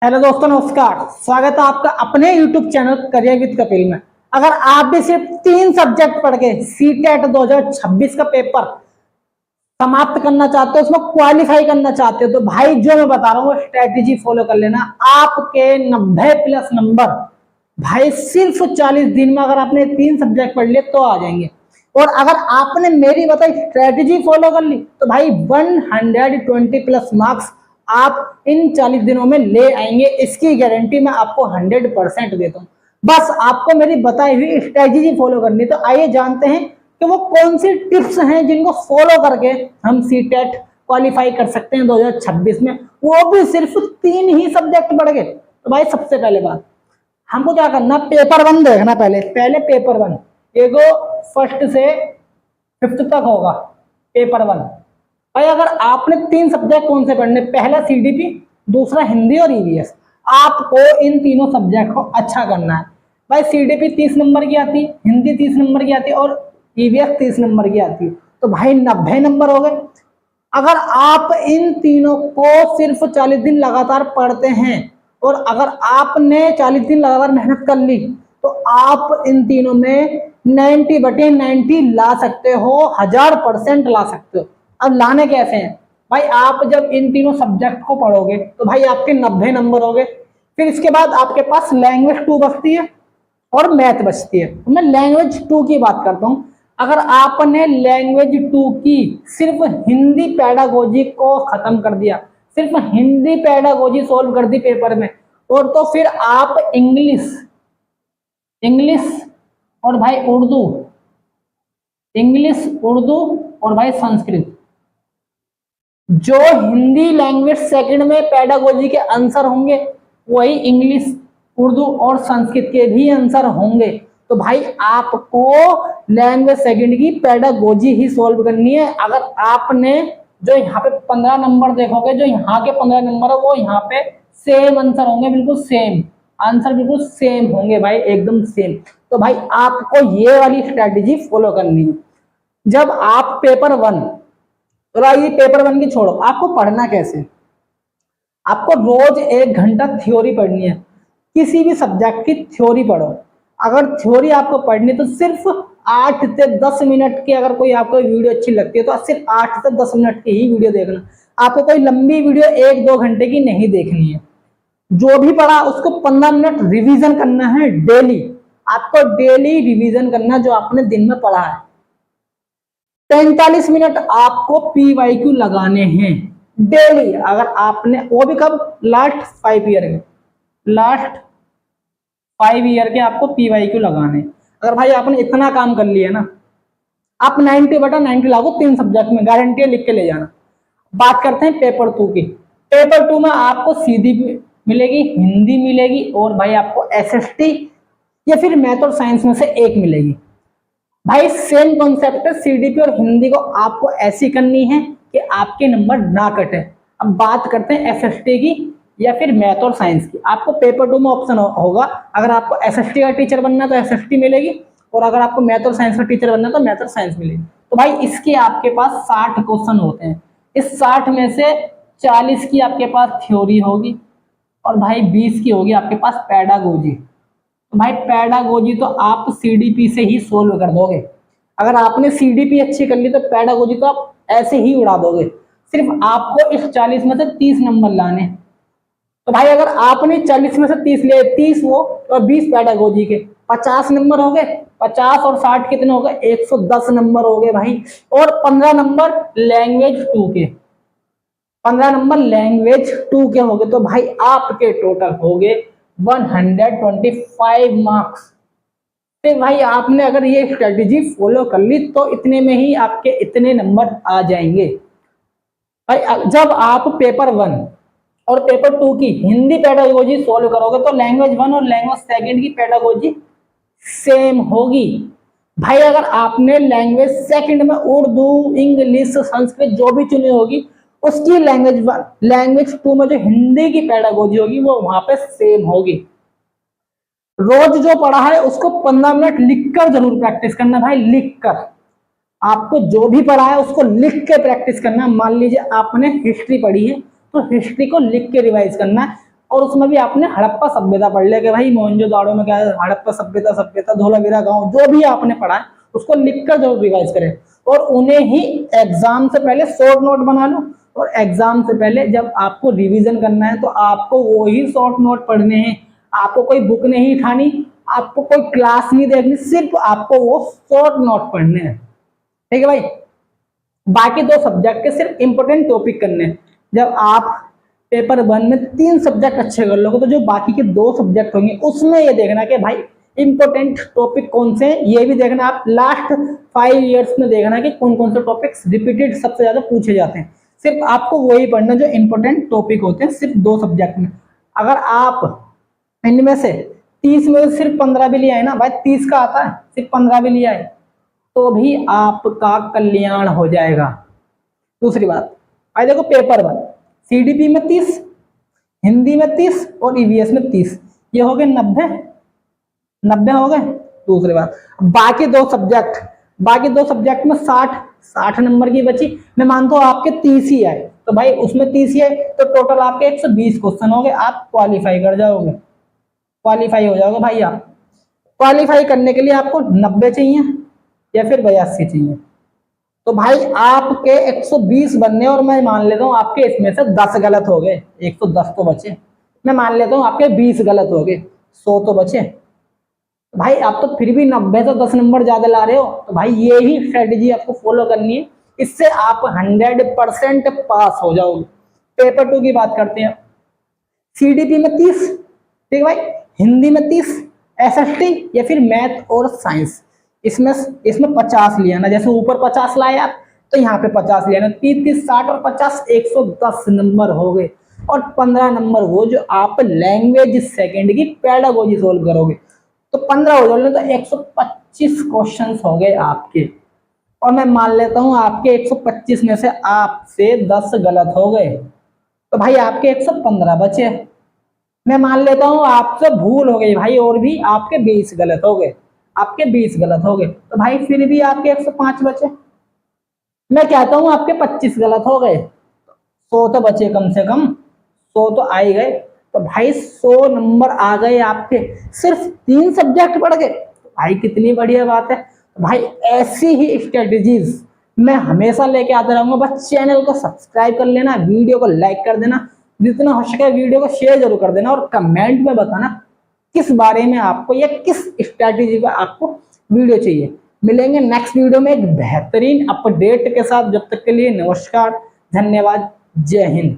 Hello दोस्तों, नमस्कार। स्वागत है आपका अपने YouTube channel career with Kapil में। अगर आप भी सिर्फ 3 सब्जेक्ट पढ़ के सीटेट 2026 का पेपर समाप्त करना चाहते हो, उसमें क्वालिफाई करना चाहते हो, तो भाई जो मैं बता रहा हूँ स्ट्रेटेजी फॉलो कर लेना। आपके 90+ नंबर भाई सिर्फ 40 दिन में अगर आपने 3 सब्जेक्ट पढ़ लिए तो आ जाएंगे। और अगर आपने मेरी बताई स्ट्रेटेजी फॉलो कर ली तो भाई 120+ मार्क्स आप इन 40 दिनों में ले आएंगे। इसकी गारंटी मैं आपको 100% देता हूँ। बस आपको मेरी बताई हुई स्ट्रेटेजी फॉलो करनी। तो आइए जानते हैं कि वो कौन सी टिप्स हैं जिनको फॉलो करके हम सीटेट क्वालिफाई कर सकते हैं 2026 में, वो भी सिर्फ 3 ही सब्जेक्ट पढ़ के। तो भाई सबसे पहले बात, हमको क्या करना, पेपर 1 देखना। पहले पेपर 1 एगो फर्स्ट से 5th तक होगा पेपर 1। भाई अगर आपने 3 सब्जेक्ट कौन से पढ़ने, पहला सीडीपी, दूसरा हिंदी और ईवीएस, आपको इन तीनों सब्जेक्ट को अच्छा करना है। भाई सीडीपी 30 नंबर की आती, हिंदी 30 नंबर की आती और ईवीएस 30 नंबर की आती, तो भाई 90 नंबर हो गए। अगर आप इन तीनों को सिर्फ 40 दिन लगातार पढ़ते हैं और अगर आपने 40 दिन लगातार मेहनत कर ली तो आप इन तीनों में 90/90 ला सकते हो, 1000% ला सकते हो। अब लाने कैसे हैं भाई, आप जब इन तीनों सब्जेक्ट को पढ़ोगे तो भाई आपके 90 नंबर हो गए। फिर इसके बाद आपके पास लैंग्वेज 2 बचती है और मैथ बचती है। तो मैं लैंग्वेज 2 की बात करता हूं। अगर आपने लैंग्वेज 2 की सिर्फ हिंदी पैडागोजी को खत्म कर दिया, सिर्फ हिंदी पैडागोजी सोल्व कर दी पेपर में, और तो फिर आप इंग्लिश और भाई उर्दू, इंग्लिश उर्दू और भाई संस्कृत, जो हिंदी लैंग्वेज सेकंड में पैडागोजी के आंसर होंगे वही इंग्लिश उर्दू और संस्कृत के भी आंसर होंगे। तो भाई आपको लैंग्वेज सेकंड की पैडागोजी ही सॉल्व करनी है। अगर आपने जो यहाँ पे 15 नंबर देखोगे, जो यहाँ के 15 नंबर है वो यहाँ पे सेम आंसर होंगे, बिल्कुल सेम आंसर, बिल्कुल सेम होंगे भाई, एकदम सेम। तो भाई आपको ये वाली स्ट्रेटेजी फॉलो करनी है। जब आप पेपर 1, तो ये पेपर 1 की छोड़ो, आपको पढ़ना कैसे, आपको रोज 1 घंटा थ्योरी पढ़नी है। किसी भी सब्जेक्ट की थ्योरी पढ़ो। अगर थ्योरी आपको पढ़नी तो सिर्फ 8 से 10 मिनट की, अगर कोई आपको वीडियो अच्छी लगती है तो सिर्फ 8 से 10 मिनट की ही वीडियो देखना। आपको कोई लंबी वीडियो 1-2 घंटे की नहीं देखनी है। जो भी पढ़ा उसको 15 मिनट रिवीजन करना है डेली। आपको डेली रिवीजन करना जो आपने दिन में पढ़ा है। 45 मिनट आपको पीवाईक्यू लगाने हैं डेली। अगर आपने, वो भी कब, लास्ट 5 ईयर के, लास्ट 5 ईयर के आपको पीवाईक्यू लगाने। अगर भाई आपने इतना काम कर लिया ना, आप 90/90 लागू 3 सब्जेक्ट में, गारंटी है, लिख के ले जाना। बात करते हैं पेपर 2 की। पेपर 2 में आपको सीधी मिलेगी, हिंदी मिलेगी और भाई आपको एसएसटी या फिर मैथ और साइंस में से एक मिलेगी। भाई सेम कॉन्सेप्ट है, सीडीपी और हिंदी को आपको ऐसी करनी है कि आपके नंबर ना कटे। अब बात करते हैं एसएसटी की या फिर मैथ और साइंस की। आपको पेपर 2 में ऑप्शन होगा, अगर आपको एसएसटी का टीचर बनना है तो एसएसटी मिलेगी, और अगर आपको मैथ और साइंस का टीचर बनना है तो मैथ और साइंस मिलेगी। तो भाई इसके आपके पास 60 क्वेश्चन होते हैं। इस 60 में से 40 की आपके पास थ्योरी होगी और भाई 20 की होगी आपके पास पैडागोजी। तो भाई पैडागोजी तो आप सीडीपी से ही सोल्व कर दोगे। अगर आपने सीडीपी अच्छी कर ली तो पैडागोजी तो आप ऐसे ही उड़ा दोगे। सिर्फ आपको इस 40 में से 30 नंबर लाने। तो भाई अगर आपने 40 में से 30 ले, 30 वो और 20 पैडागोजी के, 50 नंबर हो गए। 50 और 60 कितने हो गए, 110 नंबर हो गए भाई। और 15 नंबर लैंग्वेज 2 के, 15 नंबर लैंग्वेज 2 के हो गए। तो भाई आपके टोटल हो गए 125 मार्क्स। तो भाई आपने अगर ये स्ट्रेटेजी फॉलो कर ली तो इतने में ही आपके इतने नंबर आ जाएंगे। भाई जब आप पेपर 1 और पेपर 2 की हिंदी पेडागोजी सोल्व करोगे तो लैंग्वेज 1 और लैंग्वेज सेकंड की पेडागोजी सेम होगी। भाई अगर आपने लैंग्वेज सेकंड में उर्दू, इंग्लिश, संस्कृत जो भी चुनी होगी, उसकी लैंग्वेज 2 में जो हिंदी की पेडागोजी होगी वो वहां पे सेम होगी। रोज जो पढ़ा है उसको 15 मिनट लिखकर जरूर प्रैक्टिस करना भाई, लिखकर। आपको जो भी पढ़ा है उसको लिख के प्रैक्टिस करना। मान लीजिए आपने हिस्ट्री पढ़ी है तो हिस्ट्री को लिख के रिवाइज करना है। और उसमें भी आपने हड़प्पा सभ्यता पढ़ लिया कि भाई मोहनजोदाड़ो में क्या है, हड़प्पा सभ्यता धोलावीरा गांव, जो भी आपने पढ़ा है उसको लिखकर जरूर रिवाइज करें। और उन्हें ही एग्जाम से पहले शॉर्ट नोट बना लो, और एग्जाम से पहले जब आपको रिवीजन करना है तो आपको वो ही शॉर्ट नोट पढ़ने हैं। आपको कोई बुक नहीं उठानी, आपको कोई क्लास नहीं देखनी, सिर्फ आपको वो शॉर्ट नोट पढ़ने हैं। ठीक है भाई, बाकी दो सब्जेक्ट के सिर्फ इंपोर्टेंट टॉपिक करने हैं। जब आप पेपर 1 में 3 सब्जेक्ट अच्छे कर लोगे तो जो बाकी के 2 सब्जेक्ट होंगे उसमें ये देखना कि भाई इंपोर्टेंट टॉपिक कौन से हैं, ये भी देखना। आप लास्ट 5 इयर्स में देखना कि कौन कौन से टॉपिक्स रिपीटेड सबसे ज्यादा पूछे जाते हैं। सिर्फ आपको वही पढ़ना जो इंपोर्टेंट टॉपिक होते हैं, सिर्फ 2 सब्जेक्ट में। अगर आप इनमें से 30 में सिर्फ 15 भी लिया है ना भाई, 30 का आता है, सिर्फ 15 भी लिया है तो भी आपका कल्याण हो जाएगा। दूसरी बात, आज देखो पेपर 1 सीडीपी में 30, हिंदी में 30 और ईवीएस में 30, ये हो गए 90 हो गए। दूसरी बात, बाकी दो सब्जेक्ट में 60 नंबर की बची। मैं मानता हूं आपके 30 ही आए तो भाई उसमें 30 ही आए तो टोटल आपके 120 क्वेश्चन हो गए, आप क्वालिफाई कर जाओगे, क्वालिफाई हो जाओगे भाई। आप क्वालिफाई करने के लिए आपको 90 चाहिए या फिर 82 चाहिए, तो भाई आपके 120 बनने, और मैं मान लेता हूं आपके इसमें से 10 गलत हो गए, 110 तो बचे। मैं मान लेता हूं आपके 20 गलत हो गए, 100 तो बचे। भाई आप तो फिर भी 90 से 10 नंबर ज्यादा ला रहे हो, तो भाई ये ही स्ट्रेटेजी आपको फॉलो करनी है, इससे आप 100% पास हो जाओगे। पेपर 2 की बात करते हैं, सीडीपी में 30, ठीक है भाई, हिंदी में 30, एसएसटी या फिर मैथ और साइंस, इसमें 50 लिया ना, जैसे ऊपर 50 लाए आप तो यहाँ पे 50 लिया ना, 30, 60 और 50 110 नंबर हो गए। और 15 नंबर वो जो आप लैंग्वेज सेकंड की पेडागोजी सोल्व करोगे, तो 15 हो जाए तो 125 क्वेश्चंस हो गए आपके। और मैं मान लेता हूं आपके 125 में से आपसे 10 गलत हो गए, तो भाई आपके 115 बचे। मैं मान लेता हूं आपसे भूल हो गई भाई, और भी आपके 20 गलत हो गए, तो भाई फिर भी आपके 105 बचे। मैं कहता हूं आपके 25 गलत हो गए, 100 तो बचे, कम से कम 100 तो आ ही गए, तो भाई 100 नंबर आ गए आपके, सिर्फ 3 सब्जेक्ट पढ़ गए। भाई कितनी बढ़िया बात है। भाई ऐसी ही स्ट्रेटेजीज मैं हमेशा लेके आता रहूंगा, बस चैनल को सब्सक्राइब कर लेना, वीडियो को लाइक कर देना, जितना हो सके वीडियो को शेयर जरूर कर देना, और कमेंट में बताना किस बारे में आपको या किस स्ट्रेटेजी का आपको वीडियो चाहिए। मिलेंगे नेक्स्ट वीडियो में एक बेहतरीन अपडेट के साथ, जब तक के लिए नमस्कार, धन्यवाद, जय हिंद।